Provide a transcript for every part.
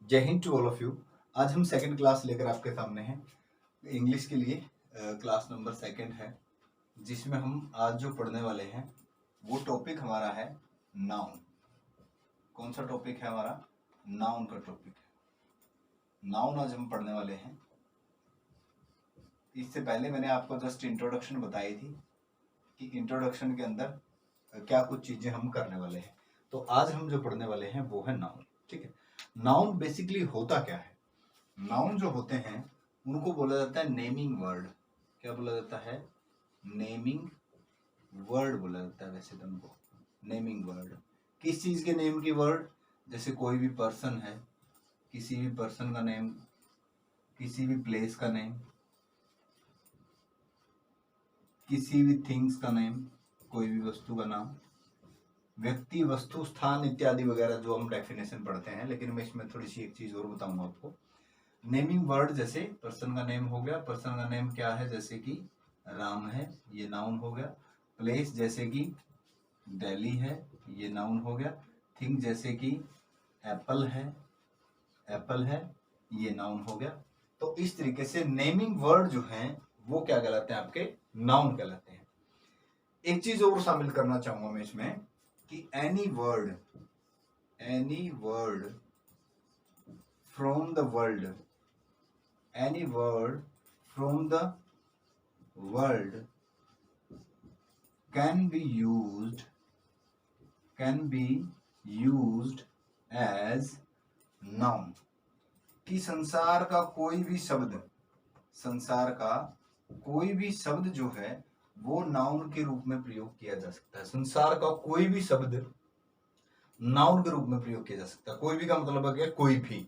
जय हिंद to all of you. आज हम सेकंड क्लास लेकर आपके सामने हैं। इंग्लिश के लिए क्लास नंबर सेकंड है, जिसमें हम आज जो पढ़ने वाले हैं वो टॉपिक हमारा है नाउन। कौन सा टॉपिक है हमारा? नाउन का टॉपिक है। नाउन आज हम पढ़ने वाले हैं। इससे पहले मैंने आपको जस्ट इंट्रोडक्शन बताई थी कि इंट्रोडक्शन के अंदर क्या कुछ चीजें हम करने वाले हैं। तो आज हम जो पढ़ने वाले हैं वो है नाउन। ठीक है, नाउन बेसिकली होता क्या है? नाउन जो होते हैं उनको बोला जाता है नेमिंग वर्ड। क्या बोला जाता है? नेमिंग वर्ड बोला जाता है। वैसे तो उनको नेमिंग वर्ड किस चीज के नेम की वर्ड? जैसे कोई भी पर्सन है, किसी भी पर्सन का नेम, किसी भी प्लेस का नेम, किसी भी थिंग्स का नेम, कोई भी वस्तु का नाम, व्यक्ति, वस्तु, स्थान इत्यादि वगैरह जो हम डेफिनेशन पढ़ते हैं। लेकिन मैं इसमें थोड़ी सी एक चीज और बताऊंगा आपको। नेमिंग वर्ड जैसे पर्सन का नेम हो गया, पर्सन का नेम क्या है? जैसे कि राम है, ये नाउन हो गया। प्लेस जैसे कि दिल्ली है, ये नाउन हो गया। थिंग जैसे कि एप्पल है, एप्पल है, ये नाउन हो गया। तो इस तरीके से नेमिंग वर्ड जो हैं वो क्या कहलाते हैं? आपके नाउन कहलाते हैं। एक चीज और शामिल करना चाहूंगा मैं इसमें कि any word from the world, any word from the world can be used as noun। कि संसार का कोई भी शब्द जो है वो नाउन के रूप में प्रयोग किया जा सकता है। संसार का कोई भी शब्द नाउन के रूप में प्रयोग किया जा सकता है। कोई भी का मतलब है क्या? कोई भी।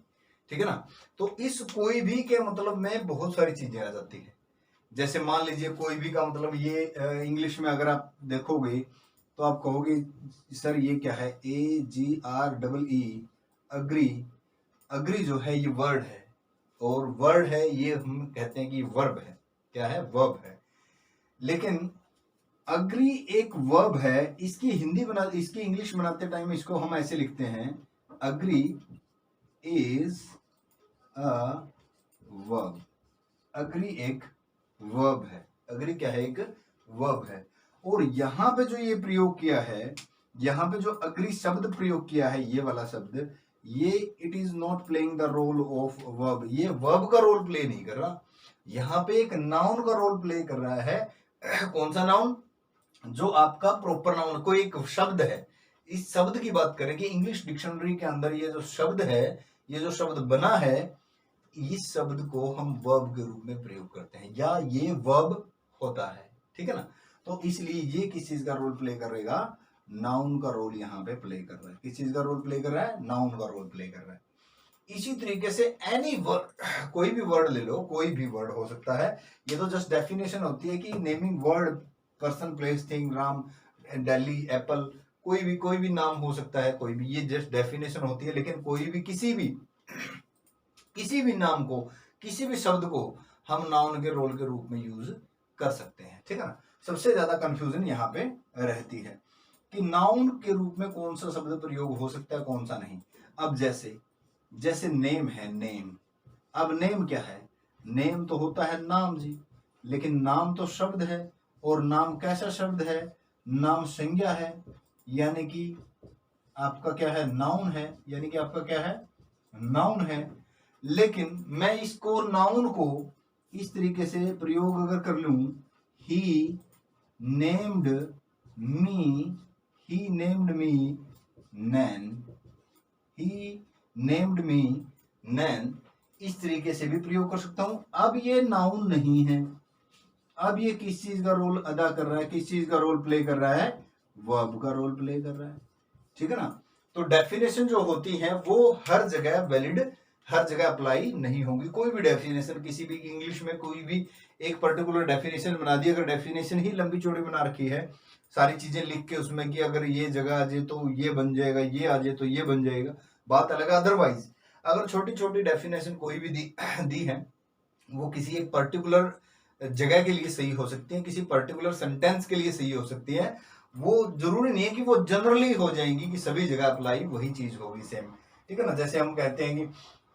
ठीक है ना? तो इस कोई भी के मतलब में बहुत सारी चीजें आ जाती है। जैसे मान लीजिए कोई भी का मतलब ये इंग्लिश में अगर आप देखोगे तो आप कहोगे सर ये क्या है? AGREE, agree. अग्री जो है ये वर्ड है, और वर्ड है ये हम कहते हैं कि वर्ब है। क्या है? वर्ब है। लेकिन अग्री एक वर्ब है। इसकी इंग्लिश बनाते टाइम इसको हम ऐसे लिखते हैं, agree is a verb. Agree एक वर्ब है। अग्री क्या है? एक वर्ब है। और यहां पे जो ये प्रयोग किया है, यहां पे जो अग्री शब्द प्रयोग किया है, ये वाला शब्द, ये it is not playing the role of verb. ये वर्ब का रोल प्ले नहीं कर रहा, यहां पे एक नाउन का रोल प्ले कर रहा है। कौन सा नाउन? जो आपका प्रॉपर नाउन, कोई एक शब्द है। इस शब्द की बात करें कि इंग्लिश डिक्शनरी के अंदर ये जो शब्द है, ये जो शब्द बना है, इस शब्द को हम वर्ब के रूप में प्रयोग करते हैं, या ये वर्ब होता है। ठीक है ना? तो इसलिए ये किस चीज का रोल प्ले करेगा? नाउन का रोल यहाँ पे प्ले कर रहा है। किस चीज का रोल प्ले कर रहा है? नाउन का रोल प्ले कर रहा है। इसी तरीके से एनी वर्ड, कोई भी वर्ड ले लो, कोई भी वर्ड हो सकता है। ये तो जस्ट डेफिनेशन होती है कि naming word, person, place, thing, Ram, Delhi, Apple, कोई भी नाम हो सकता है, कोई भी। ये जस्ट डेफिनेशन होती है। लेकिन कोई भी किसी भी नाम को, किसी भी शब्द को हम नाउन के रोल के रूप में यूज कर सकते हैं। ठीक है ना? सबसे ज्यादा कंफ्यूजन यहाँ पे रहती है कि नाउन के रूप में कौन सा शब्द प्रयोग हो सकता है, कौन सा नहीं। अब जैसे नेम है, नेम। अब नेम क्या है? नेम तो होता है नाम जी, लेकिन नाम तो शब्द है। और नाम कैसा शब्द है? नाम संज्ञा है, यानी कि आपका क्या है? नाउन है। यानी कि आपका क्या है? नाउन है। लेकिन मैं इसको, नाउन को, इस तरीके से प्रयोग अगर कर लूं, ही नेम्ड मी नैन, ही नेम्ड मी नैन, इस तरीके से भी प्रयोग कर सकता हूं। अब ये नाउन नहीं है। अब ये किस चीज का रोल अदा कर रहा है? किस चीज का रोल प्ले कर रहा है? वर्ब का रोल प्ले कर रहा है। ठीक है ना? तो डेफिनेशन जो होती है वो हर जगह वैलिड, हर जगह अप्लाई नहीं होंगी। कोई भी डेफिनेशन, किसी भी इंग्लिश में कोई भी एक पर्टिकुलर डेफिनेशन बना दी, अगर डेफिनेशन ही लंबी चौड़ी बना रखी है, सारी चीजें लिख के उसमें कि अगर ये जगह आ जाए तो ये बन जाएगा, ये आ जाए तो ये बन जाएगा, बात अलग है। अदरवाइज अगर छोटी छोटी डेफिनेशन कोई भी दी है, वो किसी एक पर्टिकुलर जगह के लिए सही हो सकती है, किसी पर्टिकुलर सेंटेंस के लिए सही हो सकती है। वो जरूरी नहीं है कि वो जनरली हो जाएंगी, कि सभी जगह अप्लाई वही चीज होगी सेम। ठीक है ना? जैसे हम कहते हैं कि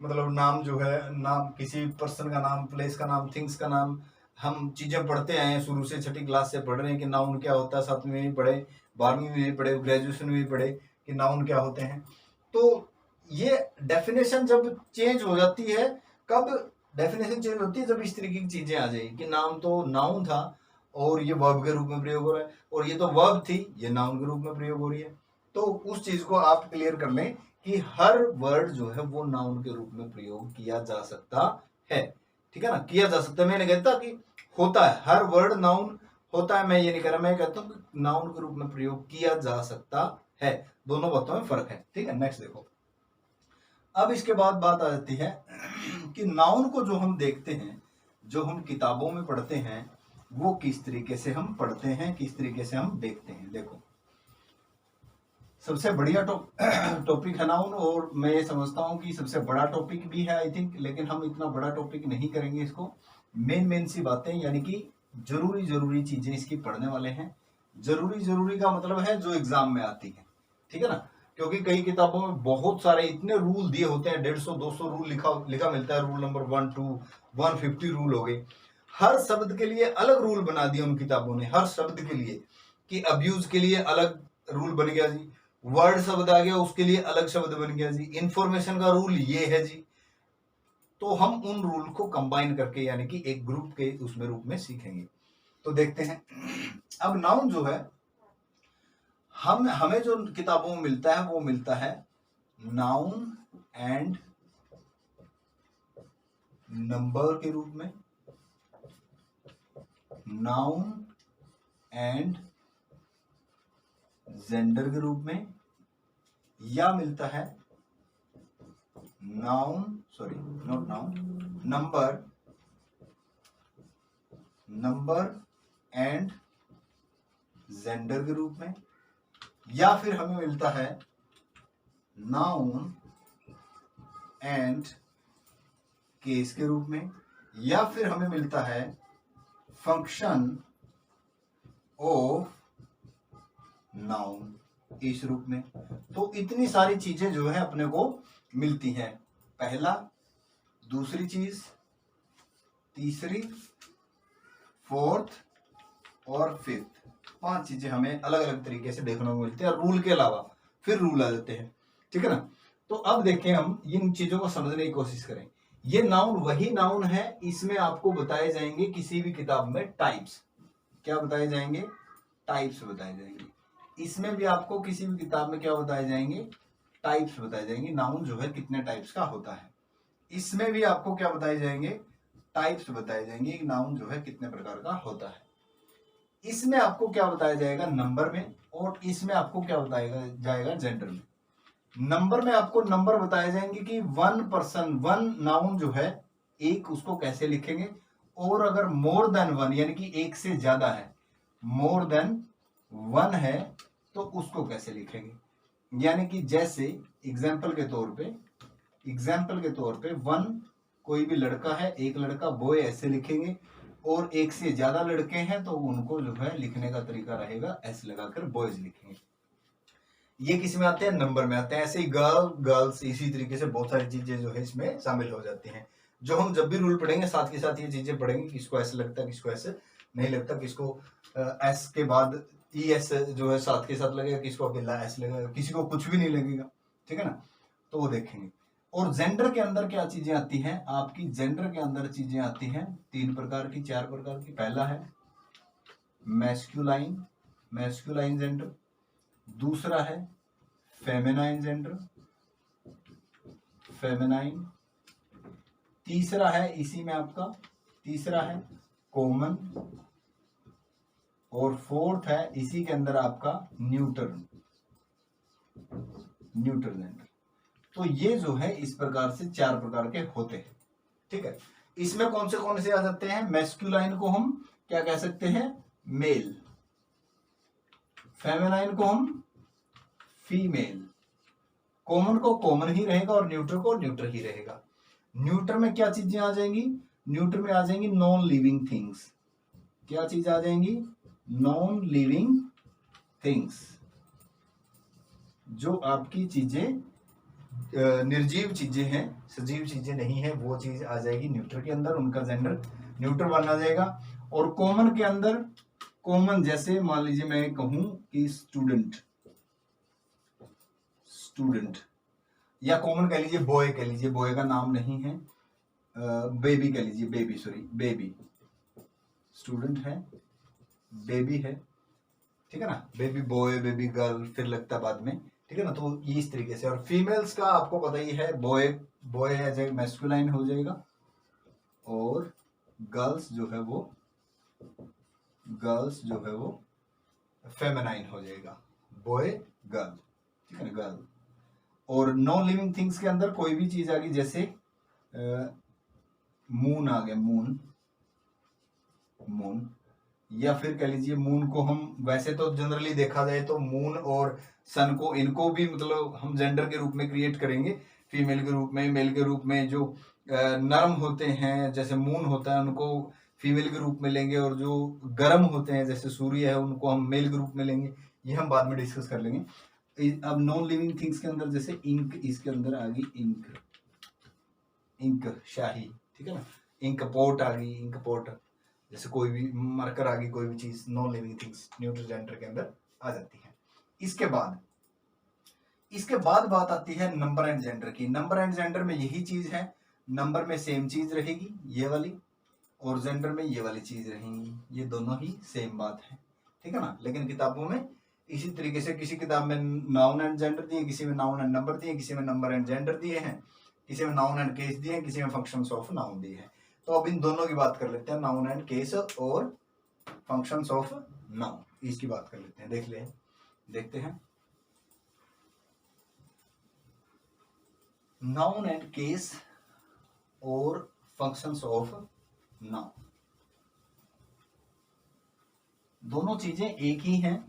मतलब नाम जो है, नाम किसी पर्सन का नाम, प्लेस का नाम, थिंग्स का नाम, हम चीजें पढ़ते आए हैं शुरू से, छठी क्लास से पढ़ रहे हैं कि नाउन क्या होता है, 7वीं में भी पढ़े, 12वीं में भी पढ़े, ग्रेजुएशन में भी पढ़े कि नाउन क्या होते हैं। तो ये डेफिनेशन जब चेंज हो जाती है, कब डेफिनेशन चेंज होती है, जब इस तरीके की चीजें आ जाएगी कि नाम तो नाउन था और ये वर्ब के रूप में प्रयोग हो रहा है, और ये तो वर्ब थी, ये नाउन के रूप में प्रयोग हो रही है। तो उस चीज को आप क्लियर कर लें कि हर वर्ड जो है वो नाउन के रूप में प्रयोग किया जा सकता है। ठीक है ना, किया जा सकता है। मैं नहीं कहता कि होता है, हर वर्ड नाउन होता है, मैं ये नहीं कह रहा, मैं कहता हूँ कि नाउन के रूप में प्रयोग किया जा सकता है। दोनों बातों में फर्क है। ठीक है, नेक्स्ट देखो। अब इसके बाद बात आ जाती है कि नाउन को जो हम देखते हैं, जो हम किताबों में पढ़ते हैं, वो किस तरीके से हम पढ़ते हैं, किस तरीके से हम देखते हैं। देखो, सबसे बढ़िया टॉपिक है नाउन, और मैं ये समझता हूँ कि सबसे बड़ा टॉपिक भी है आई थिंक, लेकिन हम इतना बड़ा टॉपिक नहीं करेंगे इसको। मेन सी बातें, यानी कि जरूरी चीजें इसकी पढ़ने वाले हैं। जरूरी का मतलब है जो एग्जाम में आती है। ठीक है ना, क्योंकि कई किताबों में बहुत सारे इतने रूल दिए होते हैं, 150-200 रूल लिखा मिलता है, रूल नंबर 1 2 150 रूल हो गए। हर शब्द के लिए अलग रूल बना दिए उन किताबों ने, हर शब्द के लिए, कि अब्यूज के लिए अलग रूल बन गया जी, वर्ड शब्द आ गया उसके लिए अलग शब्द बन गया जी, इंफॉर्मेशन का रूल ये है जी। तो हम उन रूल को कंबाइन करके, यानी कि एक ग्रुप के उसमें रूप में सीखेंगे। तो देखते हैं। अब नाउन जो है, हमें जो किताबों में मिलता है वो मिलता है नाउन एंड नंबर के रूप में, नाउन एंड जेंडर के रूप में, या मिलता है noun, sorry not noun, number and gender के रूप में, या फिर हमें मिलता है नाउन एंड केस के रूप में, या फिर हमें मिलता है फंक्शन ऑफ नाउन इस रूप में। तो इतनी सारी चीजें जो है अपने को मिलती हैं। पहला, दूसरी चीज, तीसरी, फोर्थ और फिफ्थ, 5 चीजें हमें अलग अलग तरीके से देखने को मिलती है, रूल के अलावा फिर रूल आ जाते हैं। ठीक है ना, तो अब देखें, हम इन चीजों को समझने की कोशिश करें। ये नाउन वही नाउन है, इसमें आपको बताए जाएंगे किसी भी किताब में टाइप्स। क्या बताए जाएंगे? टाइप्स बताए जाएंगे। इसमें भी आपको किसी भी किताब में क्या बताए जाएंगे? टाइप्स बताए जाएंगे। नाउन जो है कितने टाइप्स का होता है, इसमें भी आपको क्या बताए जाएंगे? टाइप्स बताए जाएंगे। नाउन जो है कितने प्रकार का होता है। इसमें आपको क्या बताया जाएगा? नंबर में। और इसमें आपको क्या बताया जाएगा? जेंडर में। नंबर में आपको नंबर बताए जाएंगे कि वन नाउन जो है, एक, उसको कैसे लिखेंगे, और अगर मोर देन वन यानी कि एक से ज्यादा है, मोर देन वन है, तो उसको कैसे लिखेंगे। यानी कि जैसे एग्जाम्पल के तौर पे वन कोई भी लड़का है, एक लड़का बॉय ऐसे लिखेंगे, और एक से ज्यादा लड़के हैं तो उनको जो है लिखने का तरीका रहेगा एस लगाकर बॉयज लिखेंगे। ये किस में आते हैं? नंबर में आते हैं। ऐसे ही गर्ल्स, इसी तरीके से बहुत सारी चीजें जो है इसमें शामिल हो जाती हैं, जो हम जब भी रूल पढ़ेंगे साथ के साथ ये चीजें पढ़ेंगे, किसको ऐसे लगता है, किसको ऐसे नहीं लगता, किसको एस के बाद ई एस जो है साथ के साथ लगेगा, किसको अकेला एस लगेगा, किसी को कुछ भी नहीं लगेगा। ठीक है ना, तो वो देखेंगे। और जेंडर के अंदर क्या चीजें आती हैं आपकी? जेंडर के अंदर चीजें आती हैं 3 प्रकार की, 4 प्रकार की। पहला है मैस्कुलाइन जेंडर, दूसरा है फेमिनाइन जेंडर, तीसरा है इसी में आपका, तीसरा है कॉमन, और फोर्थ है इसी के अंदर आपका न्यूटर जेंडर। तो ये जो है इस प्रकार से 4 प्रकार के होते हैं। ठीक है, इसमें कौन से आ जाते हैं? मैस्कुलाइन को हम क्या कह सकते हैं? मेल। फेमिनाइन को हम फीमेल। कॉमन को कॉमन ही रहेगा और न्यूट्रल को न्यूट्रल ही रहेगा। न्यूट्रल में क्या चीजें आ जाएंगी? न्यूट्रल में आ जाएंगी नॉन लिविंग थिंग्स। क्या चीज आ जाएंगी? नॉन लिविंग थिंग्स, जो आपकी चीजें निर्जीव चीजें हैं, सजीव चीजें नहीं है, वो चीज आ जाएगी न्यूट्रल के अंदर, उनका जेंडर न्यूट्रल बना जाएगा। और कॉमन के अंदर, कॉमन जैसे मान लीजिए मैं कहूं कि स्टूडेंट, स्टूडेंट, या कॉमन कह लीजिए बॉय, कह लीजिए बॉय का नाम नहीं है, बेबी कह लीजिए, बेबी, सॉरी बेबी, स्टूडेंट है, बेबी है, ठीक है ना, बेबी बॉय, बेबी गर्ल, फिर लगता है बाद में, ठीक है ना। तो ये इस तरीके से। और फीमेल्स का आपको पता ही है, boy boy as a masculine हो जाएगा, और गर्ल्स जो है वो, गर्ल्स जो है वो फेमिनाइन हो जाएगा, बॉय गर्ल, ठीक है ना, गर्ल। और नॉन लिविंग थिंग्स के अंदर कोई भी चीज आ गई, जैसे मून आ गया, मून, मून, या फिर कह लीजिए मून को हम, वैसे तो जनरली देखा जाए तो मून और सन को, इनको भी मतलब हम जेंडर के रूप में क्रिएट करेंगे, फीमेल के रूप में, मेल के रूप में। जो नरम होते हैं जैसे मून होता है, उनको फीमेल के रूप में लेंगे, और जो गर्म होते हैं जैसे सूर्य है, उनको हम मेल के रूप में लेंगे। ये हम बाद में डिस्कस कर लेंगे। अब नॉन लिविंग थिंग्स के अंदर जैसे इंक, इसके अंदर आ गई इंक, इंक शाही, ठीक है ना, इंक पोट आ गई, इंक पोट, जैसे कोई भी मार्कर आ गई, कोई भी चीज non living things neutral gender के अंदर आ जाती है। इसके बाद, इसके बाद बात आती है नंबर एंड जेंडर की। नंबर एंड जेंडर में यही चीज है, नंबर में सेम चीज रहेगी ये वाली, और जेंडर में ये वाली चीज रहेंगी, ये दोनों ही सेम बात है, ठीक है ना। लेकिन किताबों में इसी तरीके से, किसी किताब में नाउन एंड जेंडर दिए, किसी में नाउन एंड नंबर दिए, किसी में नंबर एंड जेंडर दिए हैं, किसी में नाउन एंड केस दिए हैं, किसी में फंक्शंस ऑफ नाउन दिए हैं। तो अब इन दोनों की बात कर लेते हैं, नाउन एंड केस और फंक्शंस ऑफ नाउन, इसकी बात कर लेते हैं। देख ले, देखते हैं नाउन एंड केस और फंक्शंस ऑफ नाउन, दोनों चीजें एक ही हैं,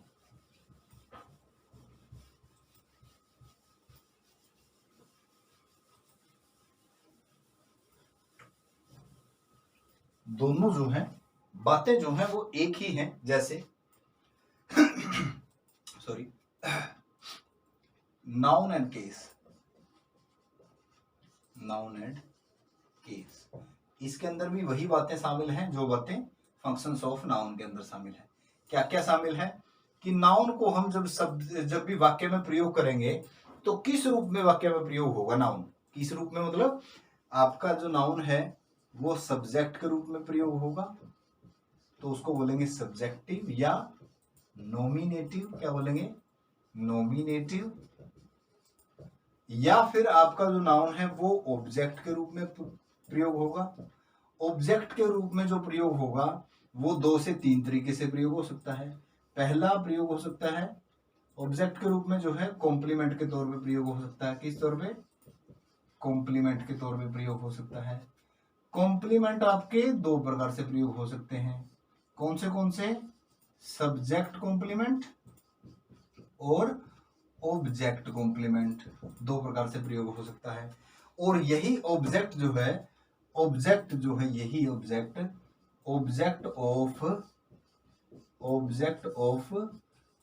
दोनों जो हैं बातें जो हैं वो एक ही हैं। जैसे sorry, noun and case, noun and case, इसके अंदर भी वही बातें शामिल हैं जो बातें फंक्शंस ऑफ नाउन के अंदर शामिल है। क्या क्या शामिल है कि नाउन को हम जब भी वाक्य में प्रयोग करेंगे तो किस रूप में वाक्य में प्रयोग होगा नाउन, किस रूप में, मतलब आपका जो नाउन है वो सब्जेक्ट के रूप में प्रयोग होगा, तो उसको बोलेंगे सब्जेक्टिव, या नॉमिनेटिव, क्या बोलेंगे, नॉमिनेटिव, या फिर आपका जो नाउन है वो ऑब्जेक्ट के रूप में प्रयोग होगा। ऑब्जेक्ट के रूप में जो प्रयोग होगा वो 2 से 3 तरीके से प्रयोग हो सकता है। पहला प्रयोग हो सकता है ऑब्जेक्ट के रूप में जो है कॉम्प्लीमेंट के तौर पे प्रयोग हो सकता है। किस तौर पे, कॉम्प्लीमेंट के तौर पे प्रयोग हो सकता है। कॉम्प्लीमेंट आपके 2 प्रकार से प्रयोग हो सकते हैं, कौन से, सब्जेक्ट कॉम्प्लीमेंट और ऑब्जेक्ट कॉम्प्लीमेंट, 2 प्रकार से प्रयोग हो सकता है। और यही ऑब्जेक्ट जो है, ऑब्जेक्ट जो है, यही ऑब्जेक्ट, ऑब्जेक्ट ऑफ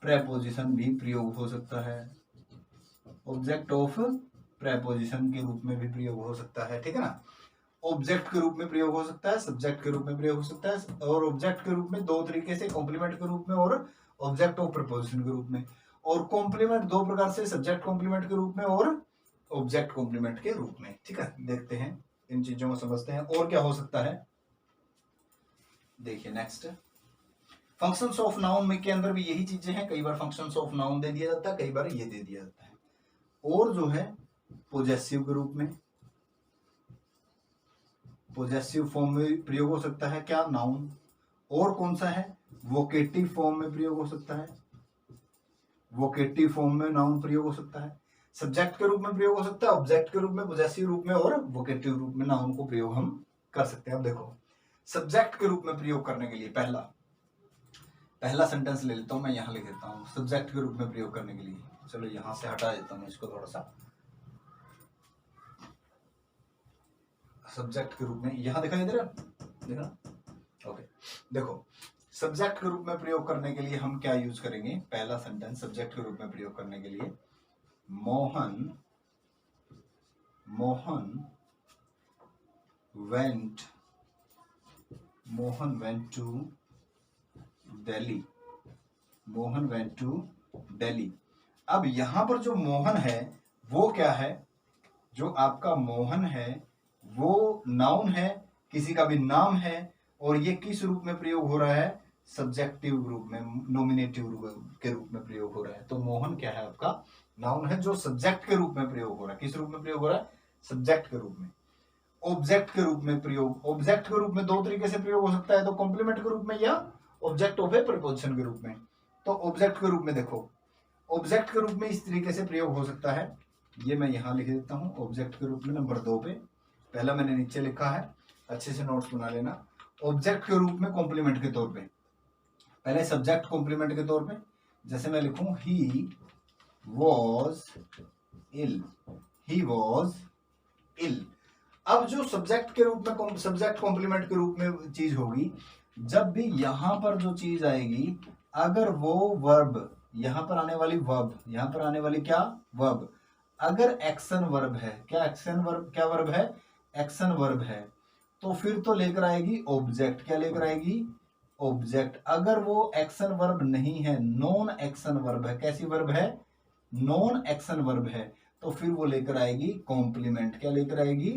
प्रेपोजिशन भी प्रयोग हो सकता है, ऑब्जेक्ट ऑफ प्रेपोजिशन के रूप में भी प्रयोग हो सकता है, ठीक है ना। ऑब्जेक्ट के रूप में प्रयोग हो सकता है, सब्जेक्ट के रूप में प्रयोग हो सकता है, और ऑब्जेक्ट के रूप में 2 तरीके से, कॉम्प्लीमेंट के रूप में और ऑब्जेक्ट ऑफ प्रेपोजिशन के रूप में। और कॉम्प्लीमेंट 2 प्रकार से, सब्जेक्ट कॉम्प्लीमेंट के रूप में और ऑब्जेक्ट कॉम्प्लीमेंट के रूप में, ठीक है। देखते हैं इन चीजों को समझते हैं और क्या हो सकता है। देखिए नेक्स्ट, फंक्शंस ऑफ नाउन में के अंदर भी यही चीजें हैं, कई बार फंक्शंस ऑफ नाउन दे दिया जाता है, कई बार ये दे दिया जाता है। और जो है पोजेसिव के रूप में, पोजेसिव फॉर्म में प्रयोग हो सकता है क्या, नाउन। और कौन सा है, वोकेटिव फॉर्म में प्रयोग हो सकता है, वोकेटिव फॉर्म में नाउन प्रयोग हो सकता है। सब्जेक्ट के रूप में प्रयोग हो सकता है, ऑब्जेक्ट के रूप में, पोजेसिव रूप में, और वोकेटिव रूप में नाउन को प्रयोग हम कर सकते हैं। अब देखो सब्जेक्ट के रूप में प्रयोग करने के लिए पहला सेंटेंस ले लेता हूं, मैं यहां लिख देता हूं सब्जेक्ट के रूप में प्रयोग करने के लिए। चलो यहां से हटा देता हूं इसको थोड़ा सा, सब्जेक्ट के रूप में, यहां देखा इधर, देखा, ओके। देखो सब्जेक्ट के रूप में प्रयोग करने के लिए हम क्या यूज करेंगे, पहला सेंटेंस सब्जेक्ट के रूप में प्रयोग करने के लिए, Mohan Mohan went to Delhi. Mohan went to Delhi. अब यहां पर जो मोहन है वो क्या है, जो आपका मोहन है वो नाउन है, किसी का भी नाम है, और ये किस रूप में प्रयोग हो रहा है, सब्जेक्टिव रूप में, नोमिनेटिव के रूप में प्रयोग हो रहा है। तो मोहन क्या है, आपका नाउन है जो सब्जेक्ट के रूप में प्रयोग हो रहा है। किस रूप में प्रयोग हो रहा है, सब्जेक्ट के रूप में। ऑब्जेक्ट के रूप में प्रयोग, ऑब्जेक्ट के रूप में दो तरीके से प्रयोग हो सकता है, तो कॉम्प्लीमेंट के रूप में या ऑब्जेक्ट ऑफ ए प्रपोजिशन के रूप में। तो ऑब्जेक्ट के रूप में देखो, ऑब्जेक्ट के रूप में इस तरीके से प्रयोग हो सकता है, ये मैं यहां लिख देता हूं ऑब्जेक्ट के रूप में नंबर 2 पे, पहला मैंने नीचे लिखा है, अच्छे से नोट्स बना लेना। ऑब्जेक्ट के रूप में कॉम्प्लीमेंट के तौर पे, पहले सब्जेक्ट कॉम्प्लीमेंट के तौर पे, जैसे मैं लिखूं he was ill, he was ill. अब जो सब्जेक्ट के रूप में, सब्जेक्ट कॉम्प्लीमेंट के रूप में चीज होगी, जब भी यहां पर जो चीज आएगी, अगर वो वर्ब, यहां पर आने वाली वर्ब, यहां पर आने वाली क्या वर्ब, अगर एक्शन वर्ब है, क्या एक्शन वर्ब, क्या वर्ब है, एक्शन वर्ब है, तो फिर तो लेकर आएगी ऑब्जेक्ट। क्या लेकर आएगी, ऑब्जेक्ट। अगर वो एक्शन वर्ब नहीं है, नॉन एक्शन वर्ब है, कैसी वर्ब है, नॉन एक्शन वर्ब है, तो फिर वो लेकर आएगी कॉम्प्लीमेंट। क्या लेकर आएगी,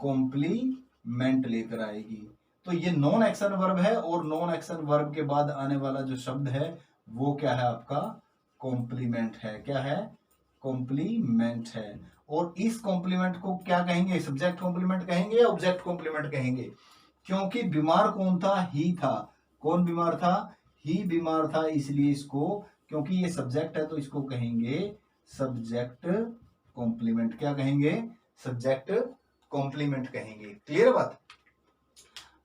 कॉम्प्लीमेंट लेकर आएगी। तो ये नॉन एक्शन वर्ब है, और नॉन एक्शन वर्ब के बाद आने वाला जो शब्द है वो क्या है, आपका कॉम्प्लीमेंट है। क्या है, कॉम्प्लीमेंट है। और इस कॉम्प्लीमेंट को क्या कहेंगे, सब्जेक्ट कॉम्प्लीमेंट कहेंगे या ऑब्जेक्ट कॉम्प्लीमेंट कहेंगे, क्योंकि बीमार कौन था, ही था। कौन बीमार था, ही बीमार था, इसलिए इसको, क्योंकि ये सब्जेक्ट है तो इसको कहेंगे सब्जेक्ट कॉम्प्लीमेंट। क्या कहेंगे, सब्जेक्ट कॉम्प्लीमेंट कहेंगे। क्लियर बात।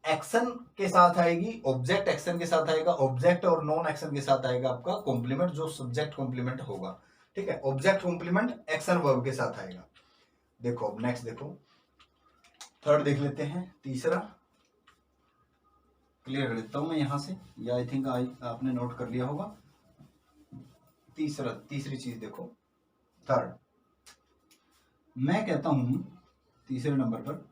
एक्शन के साथ आएगी, ऑब्जेक्ट एक्शन के साथ आएगा, ऑब्जेक्ट और नॉन एक्शन के साथ आएगा आपका कॉम्प्लीमेंट, जो सब्जेक्ट कॉम्प्लीमेंट होगा। ठीक है, ऑब्जेक्ट कॉम्प्लीमेंट एक्शन वर्ब के साथ आएगा। देखो अब नेक्स्ट देखो, थर्ड देख लेते हैं, तीसरा क्लियर कर देता हूं मैं यहां से, या आई थिंक आपने नोट कर लिया होगा। तीसरी चीज देखो, थर्ड, मैं कहता हूं तीसरे नंबर पर,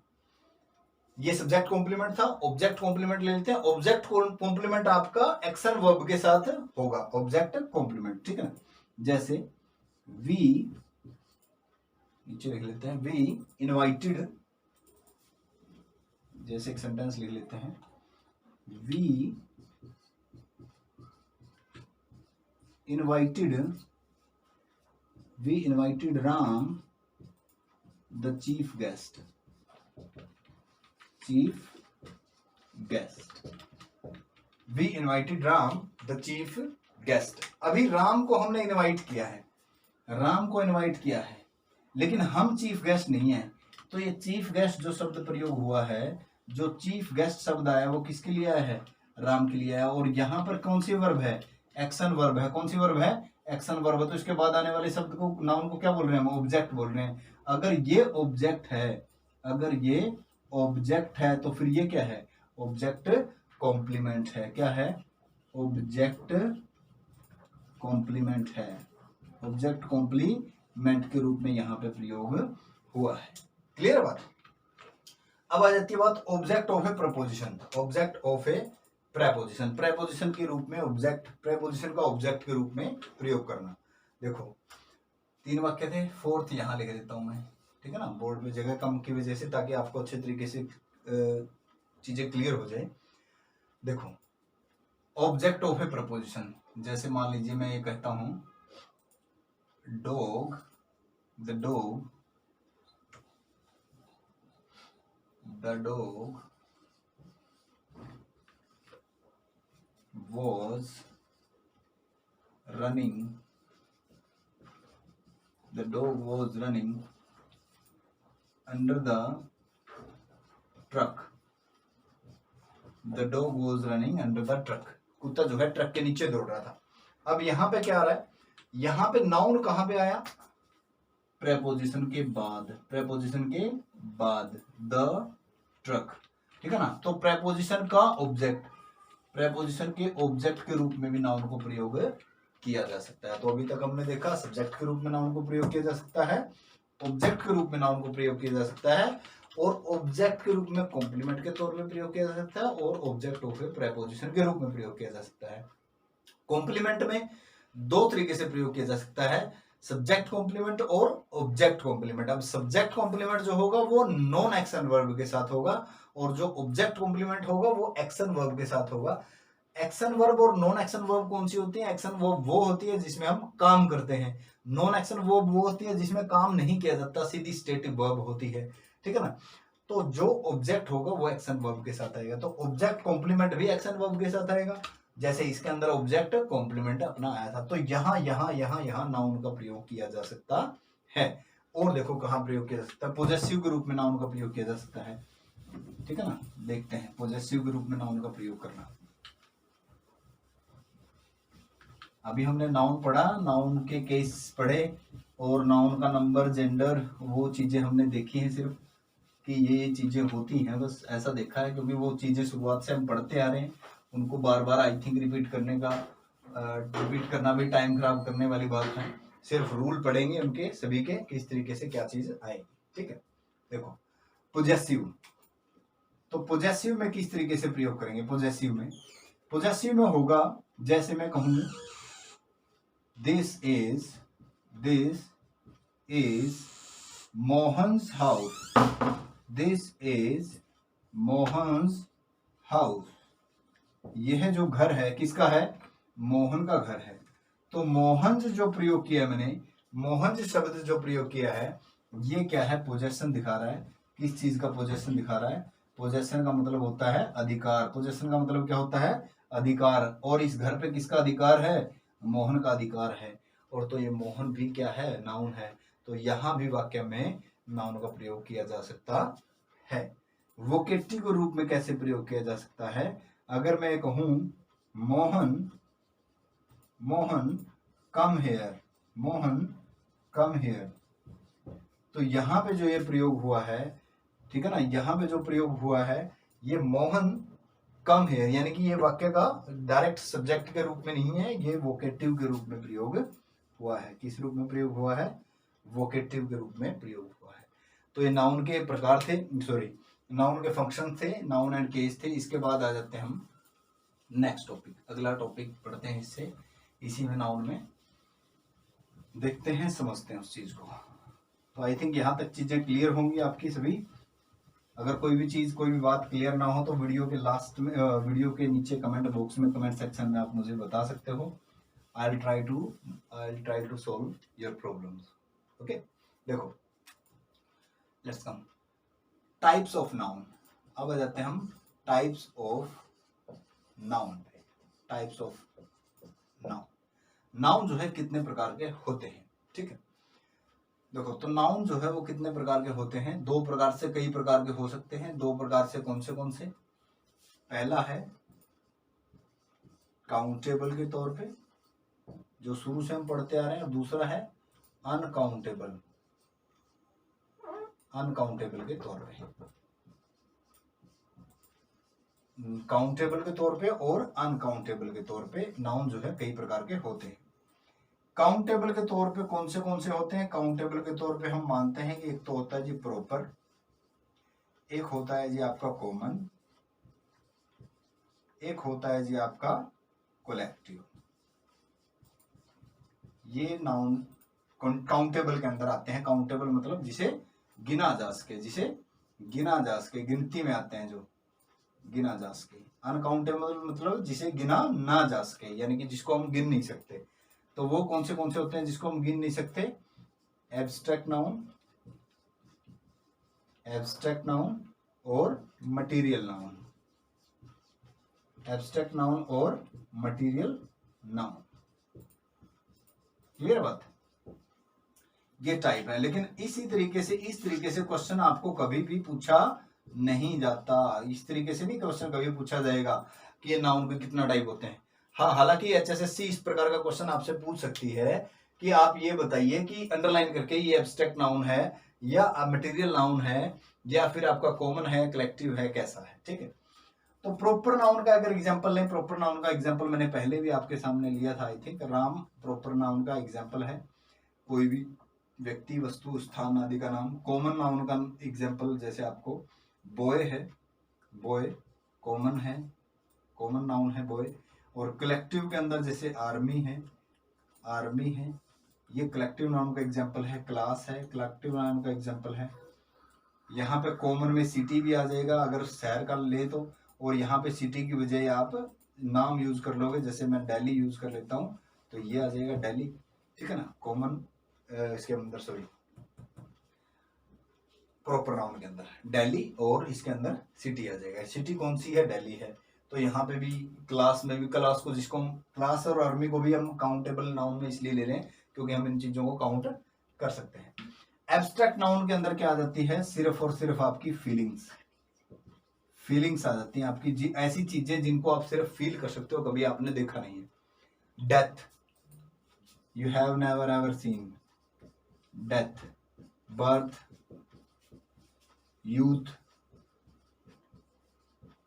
ये सब्जेक्ट कॉम्प्लीमेंट था, ऑब्जेक्ट कॉम्प्लीमेंट ले लेते हैं। ऑब्जेक्ट कॉम्प्लीमेंट आपका एक्शन वर्ब के साथ होगा, ऑब्जेक्ट कॉम्प्लीमेंट। ठीक है ना, जैसे वी, नीचे लिख लेते हैं, वी इनवाइटेड, जैसे एक सेंटेंस लिख लेते हैं, we invited Ram the chief guest. We invited Ram the chief guest. अभी राम को हमने इनवाइट किया है, राम को इनवाइट किया है, लेकिन हम चीफ गेस्ट नहीं है। तो ये चीफ गेस्ट जो शब्द प्रयोग हुआ है, जो चीफ गेस्ट शब्द आया, वो किसके लिए आया है, राम के लिए आया। और यहां पर कौन सी वर्ब है, एक्शन वर्ब है। कौन सी वर्ब है, एक्शन वर्ब है। तो इसके बाद आने वाले शब्द को, नाउन को क्या बोल रहे हैं हम, ऑब्जेक्ट बोल रहे हैं। अगर ये ऑब्जेक्ट है, अगर ये ऑब्जेक्ट है, तो फिर ये क्या है, ऑब्जेक्ट कॉम्प्लीमेंट है। क्या है, ऑब्जेक्ट कॉम्प्लीमेंट है, ऑब्जेक्ट कॉम्प्लीमेंट के रूप में यहां पे प्रयोग हुआ है। क्लियर बात। अब आ जाती है बात object of A preposition, object of A preposition, preposition के रूप में ऑब्जेक्ट, प्रेपोजिशन का ऑब्जेक्ट के रूप में प्रयोग करना। देखो 3 वाक्य थे, फोर्थ यहां लिख देता हूं मैं, ठीक है ना, बोर्ड में जगह कम की वजह से, ताकि आपको अच्छे तरीके से चीजें क्लियर हो जाए। देखो ऑब्जेक्ट ऑफ ए प्रपोजिशन, जैसे मान लीजिए मैं ये कहता हूं dog, the dog was running, the dog was running under the truck, the dog was running under the truck, कुत्ता जो है ट्रक के नीचे दौड़ रहा था। अब यहां पे क्या आ रहा है, यहां पे नाउन कहां पे आया, प्रेपोजिशन के बाद, प्रेपोजिशन के बाद द ट्रक, ठीक है ना। तो प्रेपोजिशन का ऑब्जेक्ट, प्रेपोजिशन के ऑब्जेक्ट के रूप में भी नाउन को प्रयोग किया जा सकता है। तो अभी तक हमने देखा सब्जेक्ट के रूप में नाउन को प्रयोग किया जा सकता है, ऑब्जेक्ट के रूप में नाउन को प्रयोग किया जा सकता है, और ऑब्जेक्ट के रूप में कॉम्प्लीमेंट के तौर पे प्रयोग किया जा सकता है, और ऑब्जेक्ट ऑफ ए प्रेपोजिशन के रूप में प्रयोग किया जा सकता है। कॉम्प्लीमेंट में दो तरीके से प्रयोग किया जा सकता है, सब्जेक्ट कॉम्प्लीमेंट और ऑब्जेक्ट कॉम्प्लीमेंट। अब सब्जेक्ट कॉम्प्लीमेंट जो होगा वो नॉन एक्शन वर्ब के साथ होगा, और जो ऑब्जेक्ट कॉम्प्लीमेंट होगा वो एक्शन वर्ब के साथ होगा। एक्शन वर्ब और नॉन एक्शन वर्ब कौन सी होती है? एक्शन वर्ब वो होती है जिसमें हम काम करते हैं, नॉन एक्शन वर्ब वो होती है जिसमें काम नहीं किया जाता, सीधी स्टेटिक वर्ब होती है, ठीक है ना। तो जो ऑब्जेक्ट होगा वो एक्शन वर्ब के साथ आएगा, तो ऑब्जेक्ट कॉम्प्लीमेंट भी एक्शन वर्ब के साथ आएगा, जैसे इसके अंदर ऑब्जेक्ट कॉम्प्लीमेंट अपना आया था। तो यहां यहां यहां यहां नाउन का प्रयोग किया जा सकता है। और देखो कहां प्रयोग किया जा सकता है, पॉजेसिव के रूप में नाउन का प्रयोग किया जा सकता है, ठीक है ना। देखते हैं पॉजेसिव के रूप में नाउन का प्रयोग करना। अभी हमने नाउन पढ़ा, नाउन के केस पढ़े, और नाउन का नंबर, जेंडर, वो चीजें हमने देखी हैं सिर्फ कि ये चीजें होती हैं, बस ऐसा देखा है, क्योंकि वो चीजें शुरुआत से हम पढ़ते आ रहे हैं, उनको बार बार आई थिंक रिपीट करना भी टाइम खराब करने वाली बात है। सिर्फ रूल पढ़ेंगे उनके सभी के, किस तरीके से क्या चीज आएगी, ठीक है। देखो पोजेसिव, तो पोजेसिव में किस तरीके से प्रयोग करेंगे? पोजेसिव में होगा, जैसे मैं कहूं this is Mohan's house, this is Mohan's house, यह जो घर है किसका है? मोहन का घर है। तो मोहन जो प्रयोग किया मैंने, मोहन शब्द जो प्रयोग किया है, ये क्या है? पोजेशन दिखा रहा है। किस चीज का पोजेशन दिखा रहा है? पोजेशन का मतलब होता है अधिकार। पोजेशन का मतलब क्या होता है? अधिकार। और इस घर पे किसका अधिकार है? मोहन का अधिकार है। और तो ये मोहन भी क्या है? नाउन है। तो यहां भी वाक्य में नाउन का प्रयोग किया जा सकता है। वोकेटिव के रूप में कैसे प्रयोग किया जा सकता है? अगर मैं कहूं Mohan come here, Mohan come here, तो यहां पे जो ये प्रयोग हुआ है, ठीक है ना, यहां पे जो प्रयोग हुआ है ये मोहन कम हेयर, यानी कि ये वाक्य का डायरेक्ट सब्जेक्ट के रूप में नहीं है, ये वोकेटिव के रूप में प्रयोग हुआ है। किस रूप में प्रयोग हुआ है? वोकेटिव के रूप में प्रयोग हुआ है। तो ये नाउन के प्रकार थे, सॉरी नाउन के फंक्शन थे, नाउन एंड केस थे। इसके बाद आ जाते हैं हम नेक्स्ट टॉपिक, अगला टॉपिक पढ़ते हैं, इससे इसी में नाउन में देखते हैं, समझते हैं उस चीज को। तो आई थिंक यहां तक चीजें क्लियर होंगी आपकी सभी। अगर कोई भी चीज, कोई भी बात क्लियर ना हो तो वीडियो के लास्ट में, वीडियो के नीचे कमेंट बॉक्स में, कमेंट सेक्शन में आप मुझे बता सकते हो। I will try to solve your problems. Okay, देखो let's come types of noun. अब आ जाते हैं हम टाइप्स ऑफ नाउन पे। टाइप्स ऑफ नाउन, नाउन जो है कितने प्रकार के होते हैं, ठीक है। देखो तो नाउन जो है वो कितने प्रकार के होते हैं? दो प्रकार से, कई प्रकार के हो सकते हैं। दो प्रकार से कौन से? पहला है काउंटेबल के तौर पे, जो शुरू से हम पढ़ते आ रहे हैं, और दूसरा है अनकाउंटेबल, अनकाउंटेबल के तौर पे। काउंटेबल के तौर पे और अनकाउंटेबल के तौर पे नाउन जो है कई प्रकार के होते हैं। काउंटेबल के तौर पे कौन से होते हैं? काउंटेबल के तौर पे हम मानते हैं कि एक तो होता है जी प्रॉपर, एक होता है जी आपका कॉमन, एक होता है जी आपका कोलेक्टिव। ये नाउन काउंटेबल के अंदर आते हैं। काउंटेबल मतलब जिसे गिना जा सके, जिसे गिना जा सके, गिनती में आते हैं, जो गिना जा सके। अनकाउंटेबल मतलब जिसे गिना ना जा सके, यानी कि जिसको हम गिन नहीं सकते। तो वो कौन से होते हैं जिसको हम गिन नहीं सकते? एब्स्ट्रैक्ट नाउन, एब्स्ट्रैक्ट नाउन और मटेरियल नाउन, एब्स्ट्रैक्ट नाउन और मटेरियल नाउन। क्लियर बात? ये टाइप है। लेकिन इस तरीके से क्वेश्चन आपको कभी भी पूछा नहीं जाता। इस तरीके से नहीं क्वेश्चन कभी पूछा जाएगा कि ये नाउन के कितना टाइप होते हैं। हाँ, हालांकि HSSC इस प्रकार का क्वेश्चन आपसे पूछ सकती है कि आप ये बताइए कि अंडरलाइन करके ये एब्स्ट्रैक्ट नाउन है या मटेरियल नाउन है या फिर आपका कॉमन है, कलेक्टिव है, कैसा है, ठीक है। तो प्रॉपर नाउन का अगर एग्जांपल लें, प्रॉपर नाउन का एग्जांपल मैंने पहले भी आपके सामने लिया था, I think Ram proper noun का एग्जांपल है। कोई भी व्यक्ति, वस्तु, स्थान आदि का नाम। कॉमन नाउन का एग्जाम्पल जैसे आपको बॉय है, बॉय कॉमन है, कॉमन नाउन है बॉय। और कलेक्टिव के अंदर जैसे आर्मी है, आर्मी है, ये कलेक्टिव नाउन का एग्जाम्पल है। क्लास है, कलेक्टिव नाउन का एग्जाम्पल है। यहाँ पे कॉमन में सिटी भी आ जाएगा अगर शहर का ले तो, और यहाँ पे सिटी की बजाय आप नाम यूज कर लोगे, जैसे मैं दिल्ली यूज कर लेता हूँ तो ये आ जाएगा दिल्ली, ठीक है ना। कॉमन इसके अंदर सॉरी प्रॉपर नाउन के अंदर दिल्ली, और इसके अंदर सिटी आ जाएगा। सिटी कौन सी है, दिल्ली है। तो यहाँ पे भी क्लास में भी, क्लास को जिसको हम क्लास और आर्मी को भी हम काउंटेबल नाउन में इसलिए ले रहे हैं क्योंकि हम इन चीजों को काउंट कर सकते हैं। एब्स्ट्रैक्ट नाउन के अंदर क्या आ जाती है, सिर्फ और सिर्फ आपकी फीलिंग्स, फीलिंग्स आ जाती हैं आपकी, ऐसी चीजें जिनको आप सिर्फ फील कर सकते हो, कभी आपने देखा नहीं है। Death, you have never ever seen death. Birth, youth,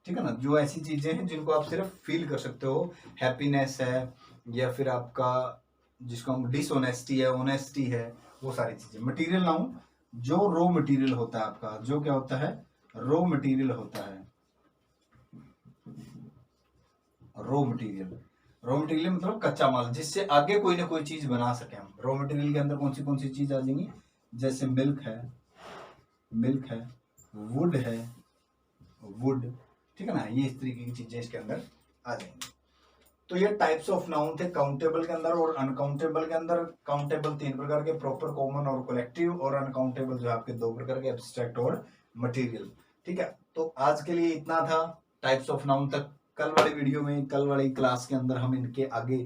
ठीक है ना, जो ऐसी चीजें हैं जिनको आप सिर्फ फील कर सकते हो। हैप्पीनेस है, या फिर आपका जिसको हम डिसऑनेस्टी है, ऑनेस्टी है, वो सारी चीजें। मटेरियल नाउन, जो रॉ मटेरियल होता है आपका, जो क्या होता है, रॉ मटेरियल होता है। रॉ मटेरियल, रॉ मटेरियल मतलब कच्चा माल, जिससे आगे कोई ना कोई चीज बना सके हम। रॉ मटेरियल के अंदर कौन सी चीज आ जाएंगी, जैसे मिल्क है, मिल्क है, वुड है, वुड, ठीक है ना, ये इस तरीके की चीजें इसके अंदर आ जाएंगी। तो ये टाइप्स ऑफ नाउन थे काउंटेबल के अंदर और अनकाउंटेबल के अंदर। काउंटेबल 3 प्रकार के, प्रॉपर, कॉमन और कलेक्टिव, और अनकाउंटेबल जो आपके 2 प्रकार के, एब्स्ट्रैक्ट और मटेरियल, ठीक है। तो आज के लिए इतना था टाइप्स ऑफ नाउन तक। कल वाली वीडियो में, कल वाली क्लास के अंदर हम इनके आगे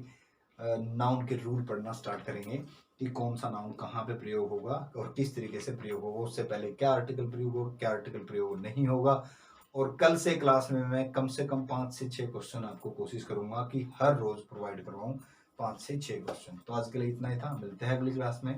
नाउन के रूल पढ़ना स्टार्ट करेंगे कि कौन सा नाउन कहाँ पे प्रयोग होगा और किस तरीके से प्रयोग होगा, उससे पहले क्या आर्टिकल प्रयोग होगा, क्या आर्टिकल प्रयोग नहीं होगा। और कल से क्लास में मैं कम से कम 5 से 6 क्वेश्चन आपको कोशिश करूंगा कि हर रोज प्रोवाइड करवाऊं, 5 से 6 क्वेश्चन। तो आज के लिए इतना ही था, मिलते हैं अगली क्लास में।